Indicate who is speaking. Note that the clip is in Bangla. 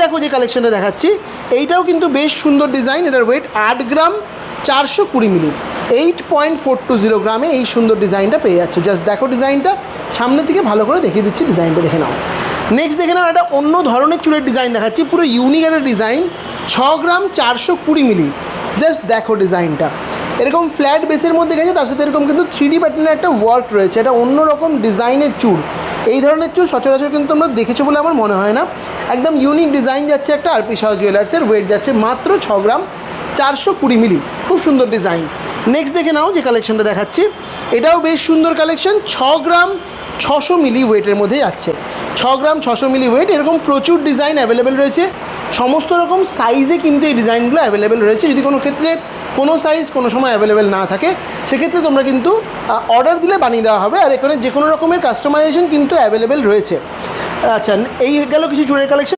Speaker 1: দেখো যে কালেকশনটা দেখাচ্ছি এইটাও কিন্তু বেশ সুন্দর ডিজাইন। এটার ওয়েট 8 গ্রাম 420 মিলি, 8.420 গ্রামে এই সুন্দর ডিজাইনটা পেয়ে যাচ্ছে। জাস্ট দেখো ডিজাইনটা, সামনে থেকে ভালো করে দেখিয়ে দিচ্ছি, ডিজাইনটা দেখে নাও। নেক্সট দেখে নাও, একটা অন্য ধরনের চুলের ডিজাইন দেখাচ্ছি, পুরো ইউনিক একটা ডিজাইন, 6 গ্রাম 420 মিলি। জাস্ট দেখো ডিজাইনটা, এরকম ফ্ল্যাট বেসের মধ্যে গেছে, তার সাথে এরকম কিন্তু 3D প্যাটার্নের একটা ওয়ার্ক রয়েছে। এটা অন্যরকম ডিজাইনের চুল, এই ধরনের চুল সচরাচর কিন্তু তোমরা দেখেছো বলে আমার মনে হয় না। একদম ইউনিক ডিজাইন যাচ্ছে একটা আরপি শাহ জুয়েলার্সের, ওয়েট যাচ্ছে মাত্র 6 গ্রাম 420 মিলি, খুব সুন্দর ডিজাইন। নেক্সট দেখে নাও যে কালেকশনটা দেখাচ্ছি, এটাও বেশ সুন্দর কালেকশন, 6 গ্রাম 600 মিলি ওয়েটের মধ্যে যাচ্ছে, 6 গ্রাম 600 মিলি ওয়েট। এরকম প্রচুর ডিজাইন অ্যাভেলেবেল রয়েছে, সমস্ত রকম সাইজে কিন্তু এই ডিজাইনগুলো অ্যাভেলেবেল রয়েছে। যদি কোনো ক্ষেত্রে কোনো সাইজ কোনো সময় অ্যাভেলেবেল না থাকে, সেক্ষেত্রে তোমরা কিন্তু অর্ডার দিলে বানিয়ে দেওয়া হবে। আর এখানে যে কোনো রকমের কাস্টমাইজেশন কিন্তু অ্যাভেলেবেল রয়েছে। আচ্ছা, এই গেল কিছু চুলের কালেকশন।